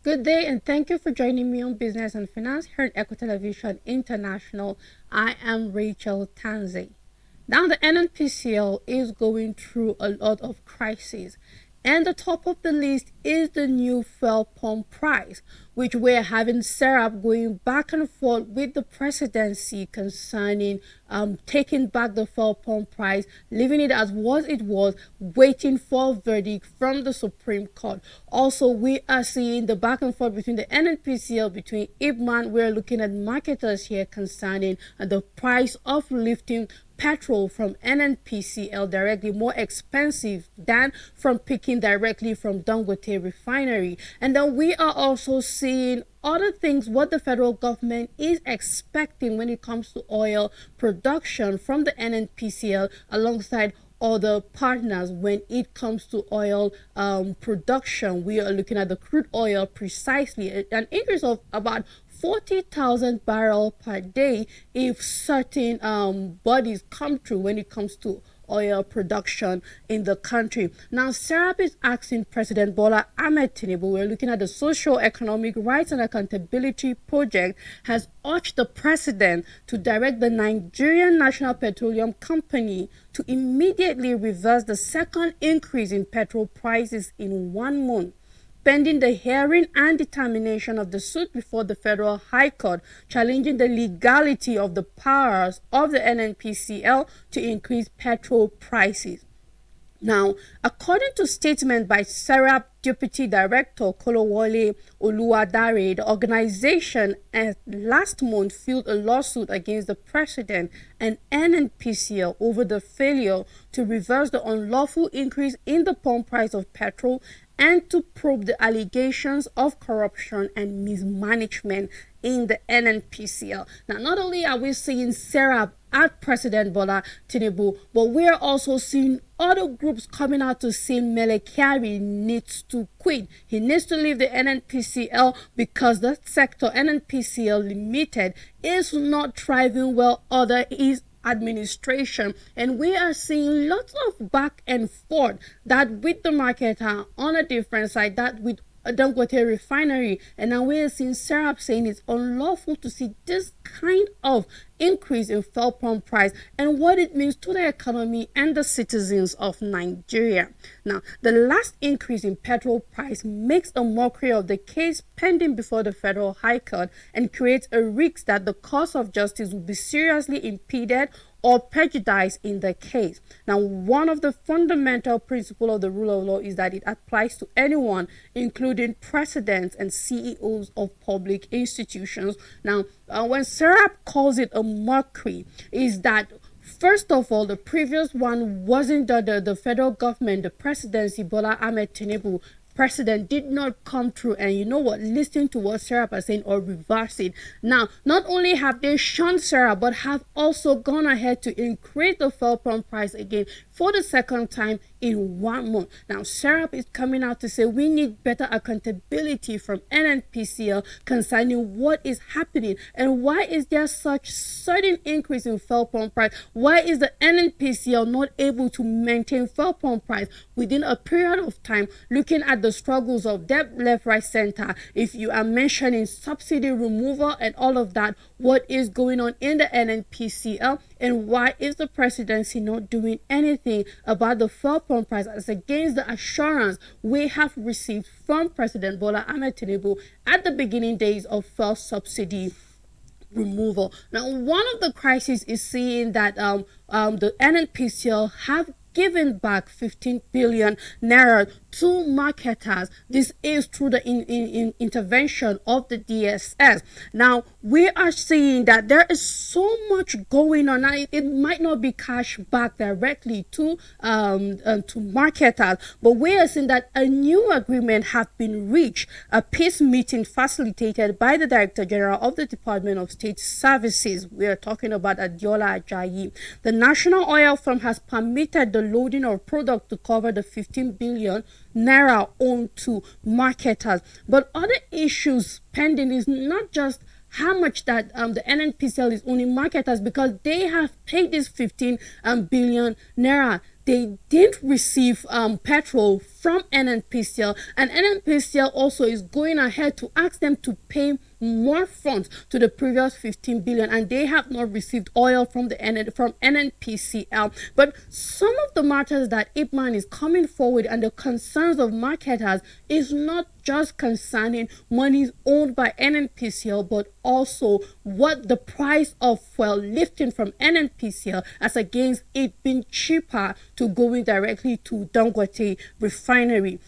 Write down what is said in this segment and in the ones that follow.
Good day and thank you for joining me on Business and Finance here at Eco Television International. I am Rachel Tanzi. Now the NNPCL is going through a lot of crises, and the top of the list is the new fuel pump price, which we're having Serap going back and forth with the presidency concerning taking back the fuel pump price, leaving it as what it was, waiting for a verdict from the Supreme Court. Also, we are seeing the back and forth between the NNPCL, between IPMAN. We're looking at marketers here concerning the price of lifting petrol from NNPCL directly, more expensive than from picking directly from Dangote refinery. And then we are also seeing other things, what the federal government is expecting when it comes to oil production from the NNPCL alongside other partners when it comes to oil production. We are looking at the crude oil, precisely an increase of about 40,000 barrels per day if certain bodies come through when it comes to oil production in the country. Now, Serap is asking President Bola Ahmed Tinubu, we're looking at the Socio-Economic Rights and Accountability Project, has urged the president to direct the Nigerian National Petroleum Company to immediately reverse the second increase in petrol prices in 1 month, pending the hearing and determination of the suit before the Federal High Court, challenging the legality of the powers of the NNPCL to increase petrol prices. Now, according to statement by Serap Deputy Director Kolowole Oluwadare, the organization last month filed a lawsuit against the president and NNPCL over the failure to reverse the unlawful increase in the pump price of petrol and to probe the allegations of corruption and mismanagement in the NNPCL. Now, not only are we seeing Serap at President Bola Tinubu, but we're also seeing other groups coming out to say Mele Kyari needs to quit. He needs to leave the NNPCL because that sector, NNPCL Limited, is not thriving well under his administration, and we are seeing lots of back and forth, that with the marketer on a different side, that with Dangote refinery, and now we are seeing Serap saying it's unlawful to see this kind of increase in fuel pump price and what it means to the economy and the citizens of Nigeria. Now, the last increase in petrol price makes a mockery of the case pending before the Federal High Court and creates a risk that the course of justice will be seriously impeded or prejudice in the case. Now, one of the fundamental principles of the rule of law is that it applies to anyone, including presidents and CEOs of public institutions. Now, when Serap calls it a mockery, is that first of all, the previous one wasn't the federal government, the presidency, Bola Ahmed Tinubu president did not come through and, you know what, listen to what Serap is saying or reverse it. Now, not only have they shunned Serap, but have also gone ahead to increase the fuel pump price again for the second time in 1 month. Now, Serap is coming out to say we need better accountability from NNPCL concerning what is happening and why is there such sudden increase in fuel pump price. Why is the NNPCL not able to maintain fuel pump price within a period of time, looking at the struggles of debt, left, right, center? If you are mentioning subsidy removal and all of that, what is going on in the NNPCL, and why is the presidency not doing anything about the fuel pump price as against the assurance we have received from President Bola Ahmed Tinubu at the beginning days of fuel subsidy removal? Now, one of the crises is seeing that the NNPCL have given back 15 billion naira to marketers. This is through the intervention of the DSS. Now, we are seeing that there is so much going on. Now, it might not be cash back directly to marketers, but we are seeing that a new agreement has been reached, a peace meeting facilitated by the Director General of the Department of State Services. We are talking about Adiola Ajayi. The National Oil Firm has permitted the loading of product to cover the 15 billion naira owed to marketers. But other issues pending is not just how much that the NNPCL is owning marketers, because they have paid this 15 billion naira. they didn't receive petrol from NNPCL, and NNPCL also is going ahead to ask them to pay more funds to the previous 15 billion, and they have not received oil from from NNPCL. But some of the matters that Ipman is coming forward and the concerns of marketers is not just concerning monies owned by NNPCL, but also what the price of fuel lifting from NNPCL as against it being cheaper to going directly to Dangote refinery.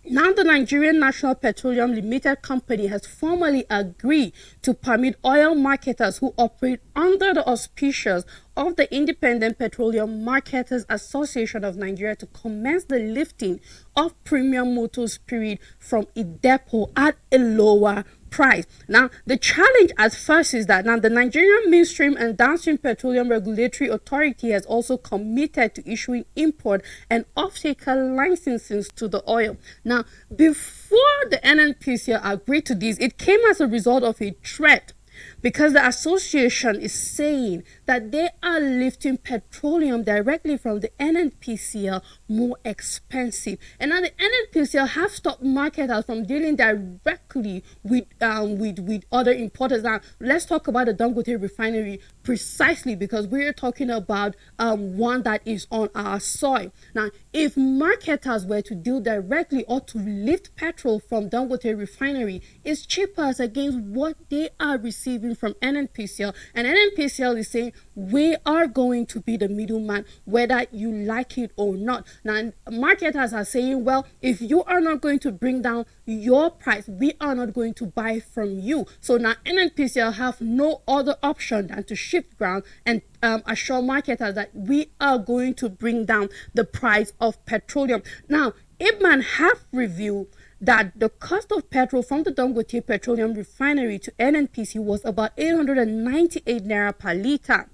Now, the Nigerian National Petroleum Limited Company has formally agreed to permit oil marketers who operate under the auspices of the Independent Petroleum Marketers Association of Nigeria to commence the lifting of premium motor spirit from a depot at a lower price. Now, the challenge at first is that now the Nigerian Midstream and Downstream Petroleum Regulatory Authority has also committed to issuing import and off-taker licenses to the oil. Now, before the NNPCL agreed to this, it came as a result of a threat, because the association is saying that they are lifting petroleum directly from the NNPCL more expensive. And now the NNPCL have stopped marketers from dealing directly with other importers. Now, let's talk about the Dangote refinery precisely, because we're talking about one that is on our soil. Now, if marketers were to deal directly or to lift petrol from Dangote refinery, it's cheaper as against what they are receiving from NNPCL. And NNPCL is saying, we are going to be the middleman, whether you like it or not. Now, marketers are saying, well, if you are not going to bring down your price, we are not going to buy from you. So now NNPCL have no other option than to shift ground and assure marketers that we are going to bring down the price of petroleum. Now, Ipman have revealed that the cost of petrol from the Dangote Petroleum Refinery to NNPC was about 898 naira per litre,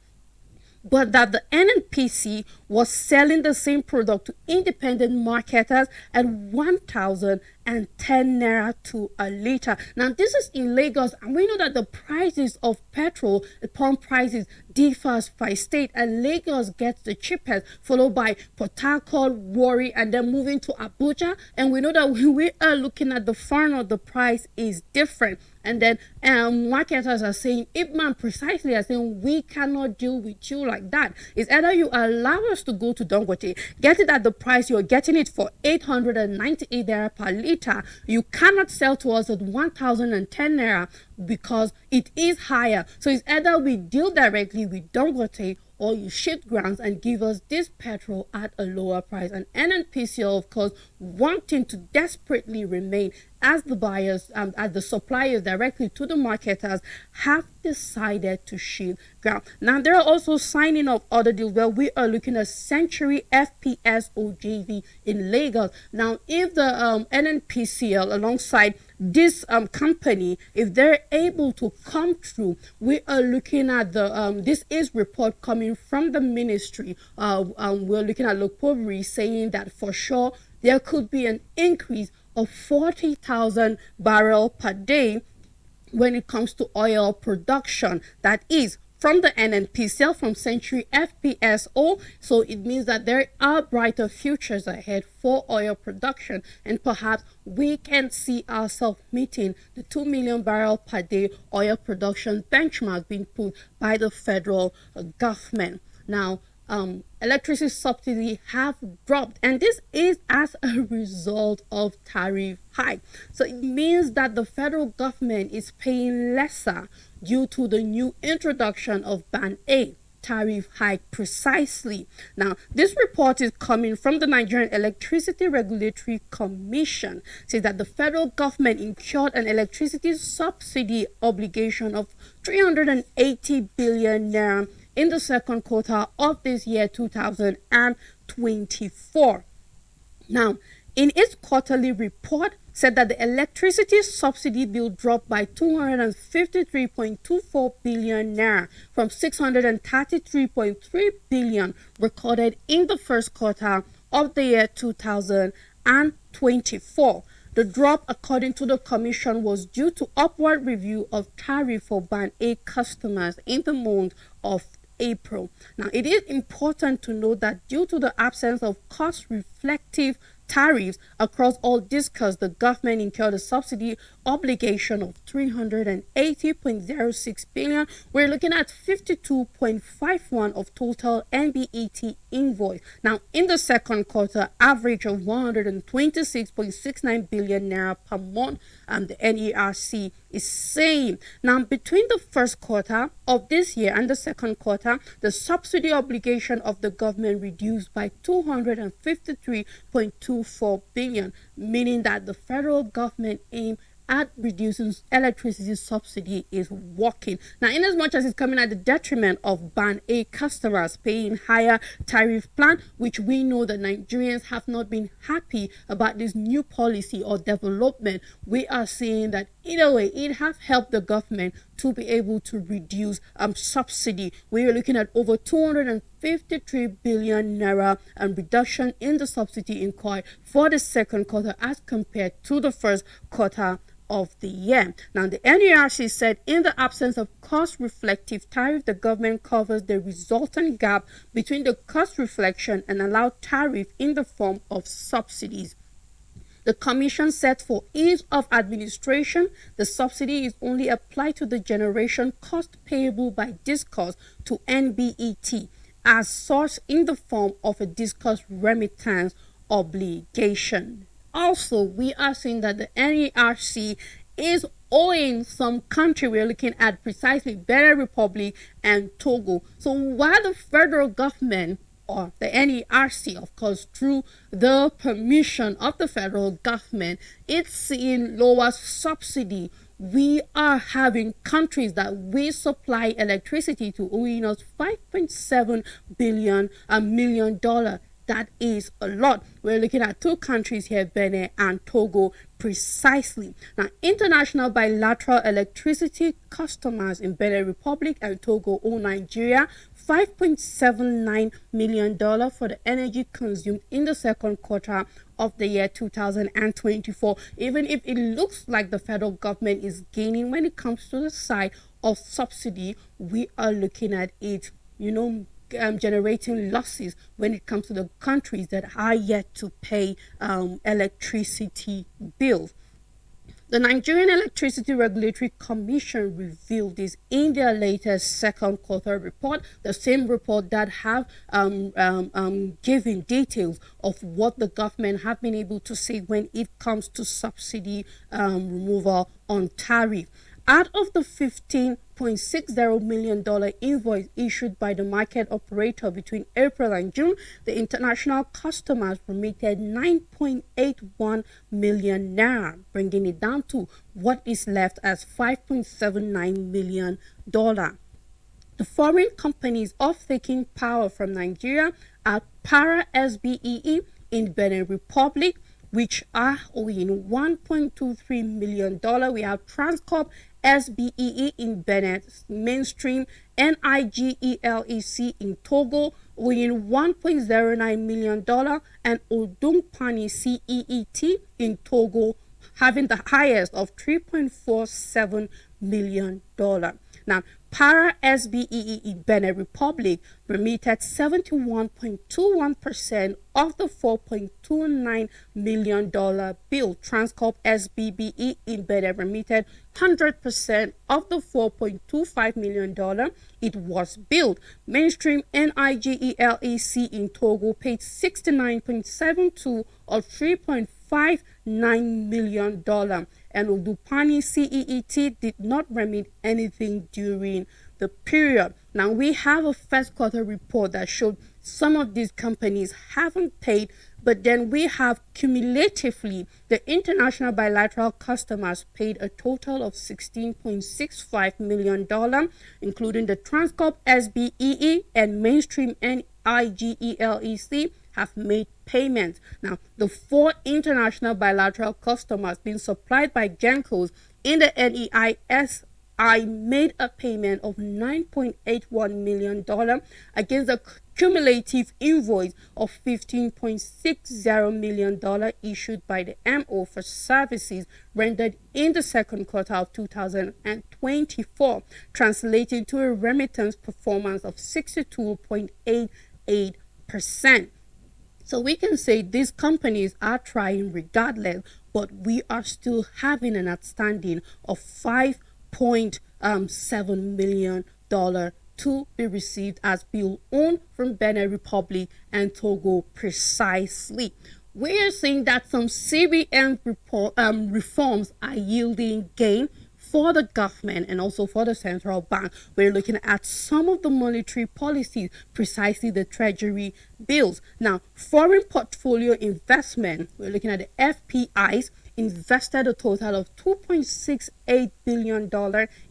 but that the NNPC was selling the same product to independent marketers at 1,010 naira to a litre. Now, this is in Lagos, and we know that the prices of petrol, the pump prices, differs by state, and Lagos gets the cheapest, followed by Port Harcourt, Warri, and then moving to Abuja. And we know that when we are looking at the far north, the price is different. And then marketers are saying, Ipman precisely are saying, we cannot deal with you like that. It's either you allow us to go to Dangote, get it at the price you're getting it for, 898 naira per litre. You cannot sell to us at 1,010 naira because it is higher. So it's either we deal directly with Dangote, or you shift grounds and give us this petrol at a lower price. And NNPCL, of course, wanting to desperately remain as the buyers, as the suppliers directly to the marketers, have decided to shift ground. Now, there are also signing of other deals where we are looking at Century FPSO JV in Lagos. Now, if the NNPCL alongside this company, if they're able to come through, we are looking at the this is report coming from the ministry. We're looking at Lokpobri saying that for sure there could be an increase of 40,000 barrels per day when it comes to oil production. That is from the NNPCL, from Century FPSO. So it means that there are brighter futures ahead for oil production, and perhaps we can see ourselves meeting the 2 million barrel per day oil production benchmark being put by the federal government. Now, electricity subsidy have dropped, and this is as a result of tariff hike. So it means that the federal government is paying lesser due to the new introduction of Band A tariff hike precisely. Now, this report is coming from the Nigerian Electricity Regulatory Commission. It says that the federal government incurred an electricity subsidy obligation of 380 billion naira in the second quarter of this year 2024. Now, in its quarterly report, said that the electricity subsidy bill dropped by 253.24 billion naira from 633.3 billion recorded in the first quarter of the year 2024. The drop, according to the commission, was due to upward review of tariff for Band A customers in the month of April. Now, it is important to note that due to the absence of cost reflective tariffs across all discussed, the government incurred a subsidy obligation of 380.06 billion. We're looking at 52.51 of total NBET invoice. Now, in the second quarter, average of 126.69 billion naira per month, the NERC is saying. Now, between the first quarter of this year and the second quarter, the subsidy obligation of the government reduced by 253.24 billion, meaning that the federal government aim at reducing electricity subsidy is working. Now, in as much as it's coming at the detriment of Band A customers paying higher tariff plan, which we know that Nigerians have not been happy about this new policy or development, we are seeing that either way, it has helped the government to be able to reduce subsidy. We are looking at over 253 billion naira reduction in the subsidy inquiry for the second quarter as compared to the first quarter of the year. Now, the NERC said in the absence of cost reflective tariff, the government covers the resultant gap between the cost reflection and allowed tariff in the form of subsidies. The commission said for ease of administration, the subsidy is only applied to the generation cost payable by DISCOS to NBET as sourced in the form of a DISCOS remittance obligation. Also, we are seeing that the NERC is owing some country. We're looking at precisely Benin Republic and Togo. So while the federal government, or the NERC, of course, through the permission of the federal government, it's seeing lower subsidy, we are having countries that we supply electricity to owing us $5.7 million. That is a lot. We're looking at two countries here, Benin and Togo, precisely. Now, international bilateral electricity customers in Benin Republic and Togo owe Nigeria $5.79 million for the energy consumed in the second quarter of the year 2024. Even if it looks like the federal government is gaining when it comes to the side of subsidy, we are looking at it, generating losses when it comes to the countries that are yet to pay electricity bills. The Nigerian Electricity Regulatory Commission revealed this in their latest second quarter report, the same report that have given details of what the government have been able to say when it comes to subsidy removal on tariff. Out of the $15.60 million invoice issued by the market operator between April and June, the international customers remitted 9.81 million naira, bringing it down to what is left as $5.79 million. The foreign companies off-taking power from Nigeria are Para SBEE in Benin Republic, which are owing $1.23 million. We have Transcorp SBEE in Benin, Mainstream NIGELEC in Togo, owing $1.09 million, and Odungpani CEET in Togo, having the highest of $3.47 million. Now, Para SBEE in Benin Republic remitted 71.21% of the $4.29 million bill. Transcorp SBBE in Benin remitted 100% of the $4.25 million it was billed. Mainstream NIGELEC in Togo paid 69.72 of $3.59 million. And Odupani CEET did not remit anything during the period. Now, we have a first quarter report that showed some of these companies haven't paid, but then we have cumulatively the international bilateral customers paid a total of $16.65 million, including the Transcorp SBEE and Mainstream NIGELEC have made payments. Now, the four international bilateral customers being supplied by Gencos in the NEIS made a payment of $9.81 million against the cumulative invoice of $15.60 million issued by the MO for services rendered in the second quarter of 2024, translating to a remittance performance of 62.88%. So we can say these companies are trying regardless, but we are still having an outstanding of $5.7 million to be received as bill owned from Benin Republic and Togo precisely. We are seeing that some CBN reforms are yielding gain for the government and also for the central bank. We're looking at some of the monetary policies, precisely the treasury bills. Now, foreign portfolio investment, we're looking at the FPIs, invested a total of $2.68 billion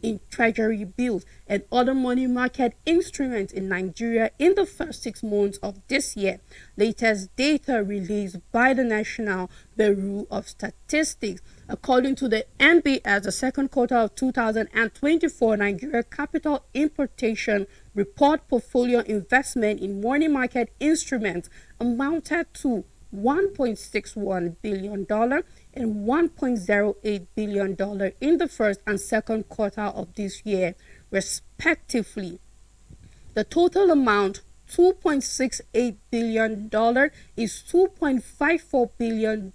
in treasury bills and other money market instruments in Nigeria in the first 6 months of this year. Latest data released by the National Bureau of Statistics. According to the NBS, the second quarter of 2024 Nigeria capital importation report portfolio investment in money market instruments amounted to $1.61 billion and $1.08 billion in the first and second quarter of this year, respectively. The total amount, $2.68 billion, is $2.54 billion,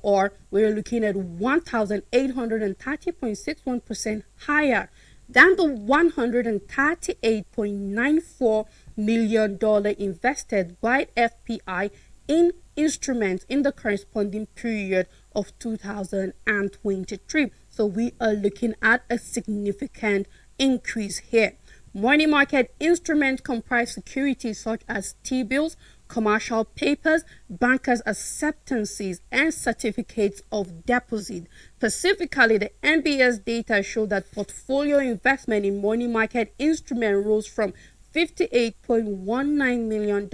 or we're looking at 1,830.61% higher than the $138.94 million invested by FPI in instruments in the corresponding period of 2023. So we are looking at a significant increase here. Money market instruments comprise securities such as T-bills, commercial papers, bankers' acceptances, and certificates of deposit. Specifically, the NBS data show that portfolio investment in money market instruments rose from $58.19 million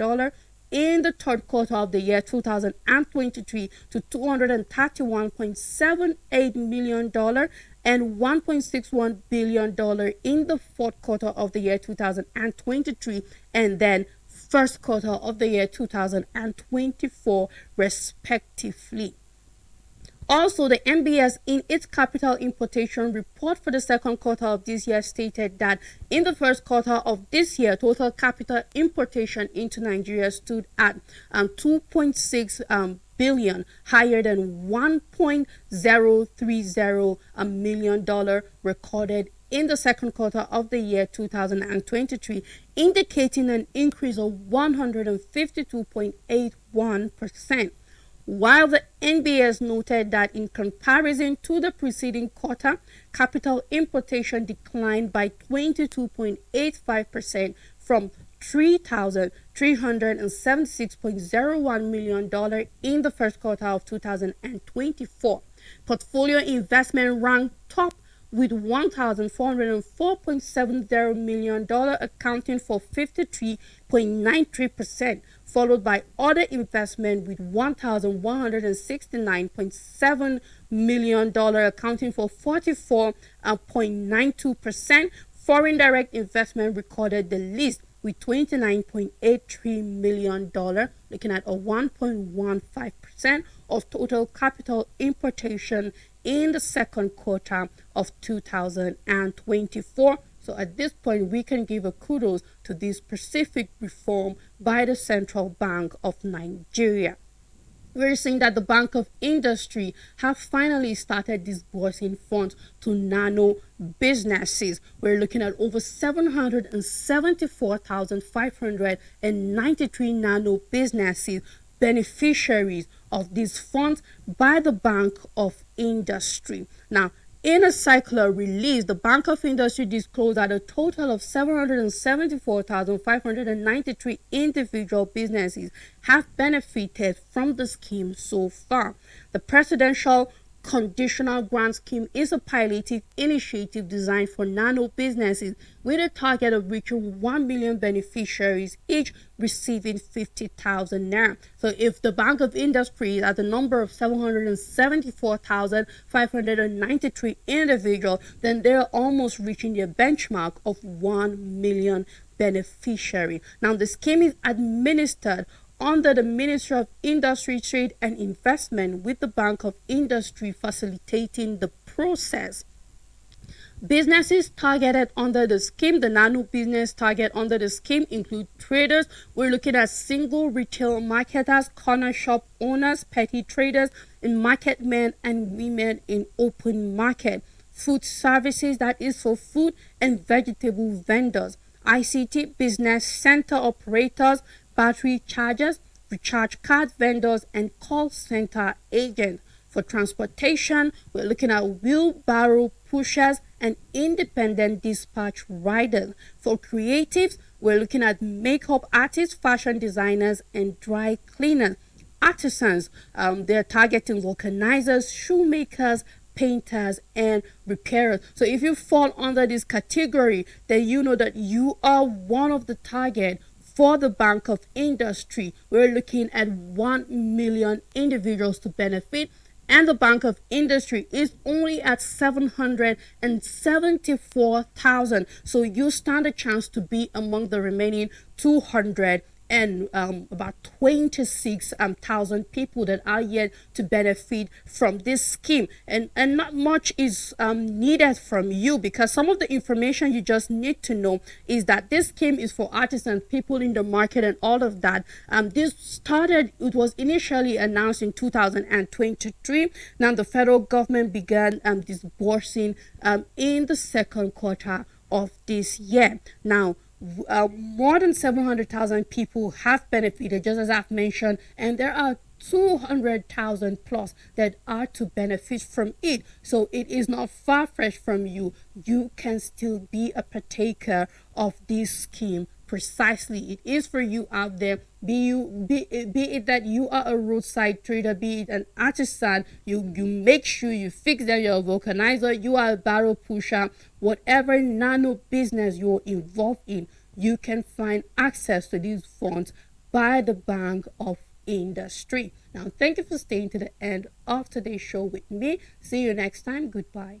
in the third quarter of the year 2023 to $231.78 million and $1.61 billion in the fourth quarter of the year 2023, and then first quarter of the year 2024, respectively. Also, the NBS in its capital importation report for the second quarter of this year stated that in the first quarter of this year, total capital importation into Nigeria stood at 2.6 billion, higher than $1.030 million recorded in the second quarter of the year 2023, indicating an increase of 152.81%. While the NBS noted that in comparison to the preceding quarter, capital importation declined by 22.85% from $3,376.01 million in the first quarter of 2024. Portfolio investment ranked top with $1,404.70 million, accounting for 53.93%, followed by other investment with $1,169.7 million, accounting for 44.92%. Foreign direct investment recorded the least with $29.83 million, looking at a 1.15% of total capital importation in the second quarter of 2024. So at this point, we can give a kudos to this specific reform by the Central Bank of Nigeria. We're seeing that the Bank of Industry have finally started disbursing funds to nano businesses. We're looking at over 774,593 nano businesses beneficiaries of these funds by the Bank of Industry. Now, in a circular release, the Bank of Industry disclosed that a total of 774,593 individual businesses have benefited from the scheme so far. The Presidential Conditional Grant Scheme is a piloted initiative designed for nano businesses with a target of reaching 1 million beneficiaries, each receiving 50,000 naira. So if the Bank of Industry at the number of 774,593 individuals, then they're almost reaching their benchmark of 1 million beneficiary. Now, the scheme is administered under the Ministry of Industry, Trade and Investment, with the Bank of Industry facilitating the process. Businesses targeted under the scheme, the nano business target under the scheme include traders. We're looking at single retail marketers, corner shop owners, petty traders, and market men and women in open market. Food services, that is for food and vegetable vendors. ICT business center operators, battery chargers, recharge card vendors, and call center agents. For transportation, we're looking at wheelbarrow pushers and independent dispatch riders. For creatives, we're looking at makeup artists, fashion designers, and dry cleaners. Artisans, they're targeting vulcanizers, shoemakers, painters, and repairers. So if you fall under this category, then you know that you are one of the target for the Bank of Industry. We're looking at 1 million individuals to benefit, and the Bank of Industry is only at 774,000. So you stand a chance to be among the remaining 200 and about 26,000 people that are yet to benefit from this scheme, and not much is needed from you, because some of the information you just need to know is that this scheme is for artists and people in the market and all of that. It was initially announced in 2023. Now the federal government began disbursing in the second quarter of this year. Now more than 700,000 people have benefited, just as I've mentioned, and there are 200,000 plus that are to benefit from it. So it is not far-fetched from you. You can still be a partaker of this scheme. Precisely, it is for you out there. Be it that you are a roadside trader, be it an artisan, you make sure you fix that you're a vulcanizer, you are a barrel pusher, whatever nano business you're involved in, you can find access to these funds by the Bank of Industry. Now, thank you for staying to the end of today's show with me. See you next time. Goodbye.